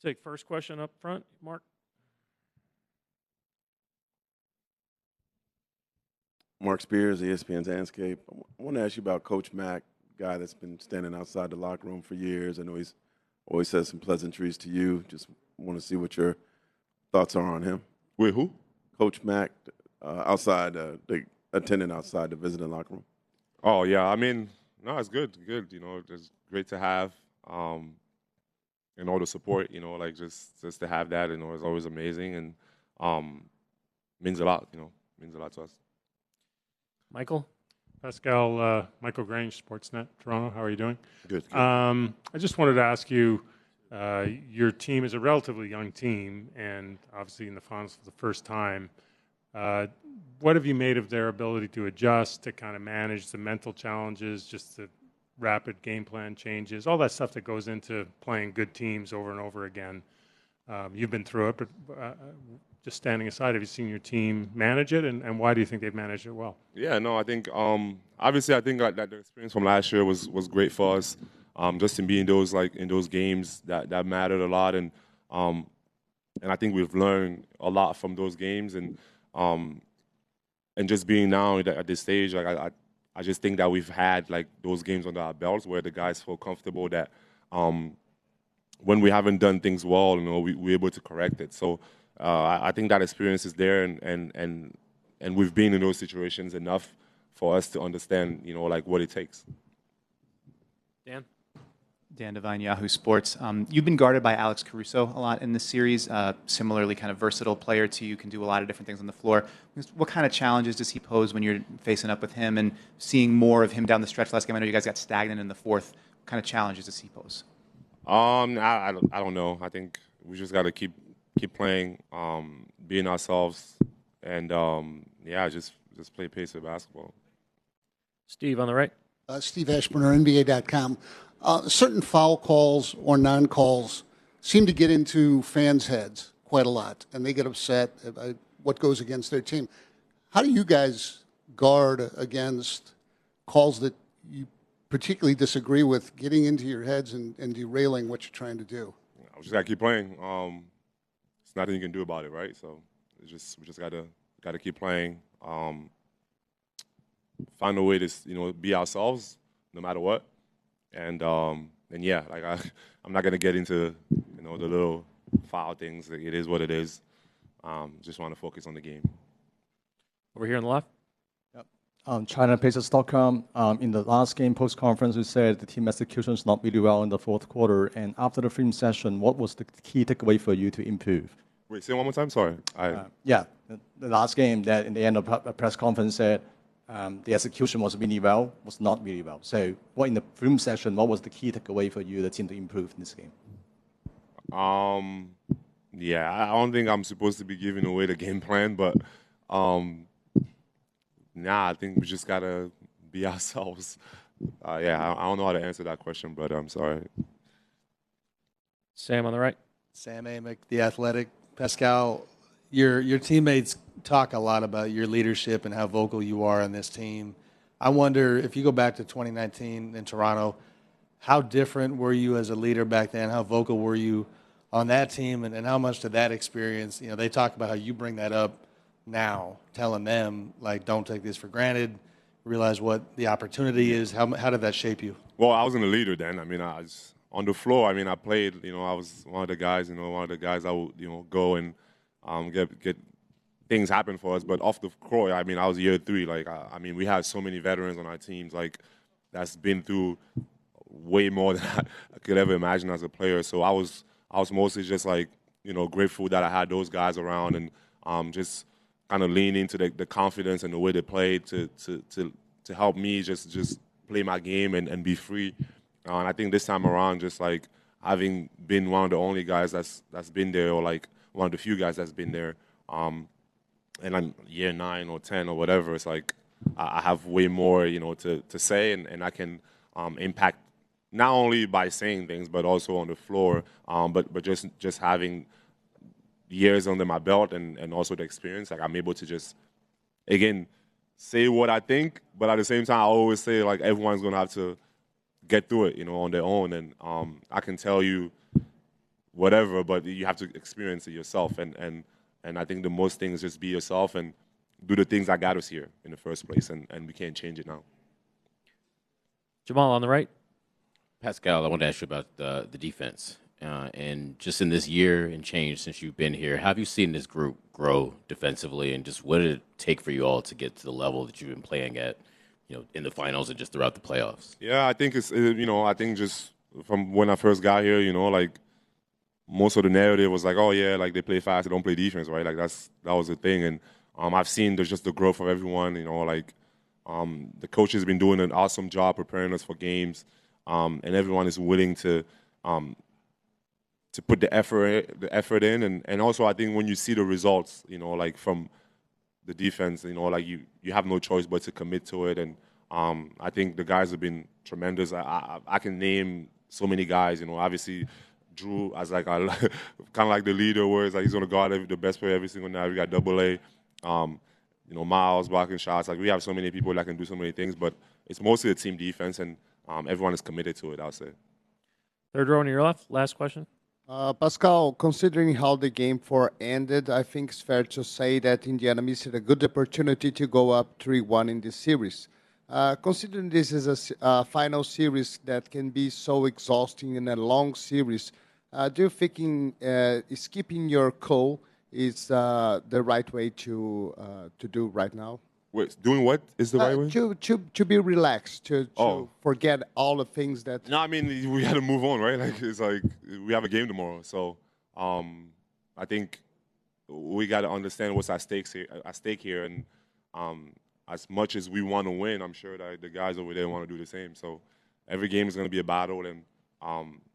Take first question up front, Mark. Mark Spears, ESPN's Landscape. I want to ask you about Coach Mack, guy that's been standing outside the locker room for years. I know he's always said some pleasantries to you. Just want to see what your thoughts are on him. Wait, who? Coach Mack, outside the attendant outside the visiting locker room. Oh yeah, I mean, no, it's good. Good, it's great to have, and all the support. Like just to have that, is always amazing and means a lot. Means a lot to us. Michael? Pascal, Michael Grange, Sportsnet, Toronto. How are you doing? Good. I just wanted to ask you, your team is a relatively young team, and obviously in the finals for the first time. What have you made of their ability to adjust, to kind of manage the mental challenges, just the rapid game plan changes, all that stuff that goes into playing good teams over and over again? You've been through it, but just standing aside, have you seen your team manage it, and why do you think they've managed it well? Yeah, no, I think obviously I think that the experience from last year was great for us. Just to be in those games that mattered a lot, and I think we've learned a lot from those games, and just being now at this stage, like I just think that we've had like those games under our belts where the guys feel comfortable that when we haven't done things well, we're able to correct it. So I think that experience is there, and we've been in those situations enough for us to understand, like what it takes. Dan Devine, Yahoo Sports. You've been guarded by Alex Caruso a lot in this series. Similarly, kind of versatile player to you, can do a lot of different things on the floor. What kind of challenges does he pose when you're facing up with him and seeing more of him down the stretch last game? I know you guys got stagnant in the fourth. What kind of challenges does he pose? I don't know. I think we just got to keep playing, being ourselves, and just play pace of basketball. Steve on the right. Steve Ashburner, NBA.com. Certain foul calls or non-calls seem to get into fans' heads quite a lot, and they get upset about what goes against their team. How do you guys guard against calls that you particularly disagree with getting into your heads and derailing what you're trying to do? We just got to keep playing. There's nothing you can do about it, right? So we just got to keep playing. Find a way to be ourselves no matter what. And yeah, like I'm not gonna get into the little foul things. Like, it is what it is. Just want to focus on the game. Over here on the left. Yep. ChinaPacers.com. In the last game post-conference, you said the team execution is not really well in the fourth quarter. And after the film session, what was the key takeaway for you to improve? Wait, say it one more time. Sorry. The last game that in the end of the press conference said the execution was not really well. So what in the film session, what was the key takeaway for you, the team to improve in this game? Yeah, I don't think I'm supposed to be giving away the game plan, but I think we just got to be ourselves. I don't know how to answer that question, but I'm sorry. Sam on the right. Sam Amick, The Athletic. Pascal, your teammates talk a lot about your leadership and how vocal you are on this team. I wonder, if you go back to 2019 in Toronto, how different were you as a leader back then? How vocal were you on that team? And how much did that experience, they talk about how you bring that up now, telling them, like, don't take this for granted, realize what the opportunity is. How did that shape you? Well, I wasn't a leader then. I mean, I was on the floor. I mean, I played, I was one of the guys, I would, go and get things happen for us. But off the court, I mean, I was year 3. Like, I mean, we had so many veterans on our teams, like, that's been through way more than I could ever imagine as a player. So I was mostly just, like, grateful that I had those guys around, and just kind of lean into the confidence and the way they played to help me just play my game and be free. And I think this time around, just like having been one of the only guys that's been there, or like one of the few guys that's been there, and I'm year 9 or 10 or whatever, it's like I have way more, to say, and I can impact not only by saying things, but also on the floor, but just having years under my belt and also the experience. Like, I'm able to just, again, say what I think, but at the same time, I always say, like, everyone's going to have to get through it, on their own. And I can tell you whatever, but you have to experience it yourself. And I think the most thing is just be yourself and do the things that got us here in the first place, and we can't change it now. Jamal on the right. Pascal, I want to ask you about the defense. And just in this year and change since you've been here, how have you seen this group grow defensively, and just what did it take for you all to get to the level that you've been playing at, in the finals and just throughout the playoffs? Yeah, I think I think just from when I first got here, like most of the narrative was like, oh yeah, like they play fast, they don't play defense, right? Like that was the thing, and I've seen there's just the growth of everyone, the coach has been doing an awesome job preparing us for games, and everyone is willing to put the effort in, and also I think when you see the results, from the defense, you have no choice but to commit to it, and I think the guys have been tremendous. I can name so many guys, obviously Drew as like kind of like the leader, where it's like he's gonna guard the best player every single night. We got Double A, Miles blocking shots. Like we have so many people that can do so many things, but it's mostly a team defense, and everyone is committed to it, I'll say. Third row on your left. Last question. Pascal, considering how the game 4 ended, I think it's fair to say that Indiana missed a good opportunity to go up 3-1 in this series. Considering this is a final series that can be so exhausting in a long series, do you think skipping your coal is the right way to do right now? Wait, doing what is the right way? To be relaxed, to forget all the things that. No, I mean we got to move on, right? Like it's like we have a game tomorrow, so I think we got to understand what's at stake here, and as much as we want to win, I'm sure that the guys over there want to do the same. So every game is going to be a battle, and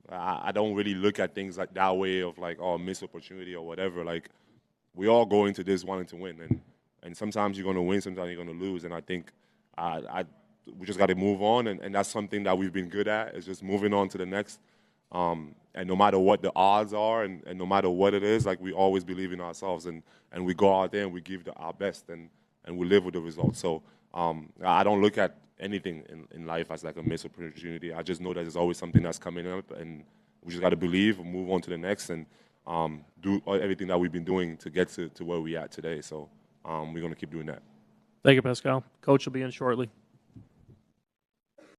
I don't really look at things like that way of like missed opportunity or whatever. Like we all go into this wanting to win, and sometimes you're going to win, sometimes you're going to lose. And I think we just got to move on, and that's something that we've been good at, is just moving on to the next. And no matter what the odds are, and no matter what it is, like we always believe in ourselves, and we go out there and we give our best, and we live with the results. So I don't look at anything in life as like a missed opportunity. I just know that there's always something that's coming up, and we just got to believe and move on to the next, and do everything that we've been doing to get to where we're at today. So we're going to keep doing that. Thank you, Pascal. Coach will be in shortly.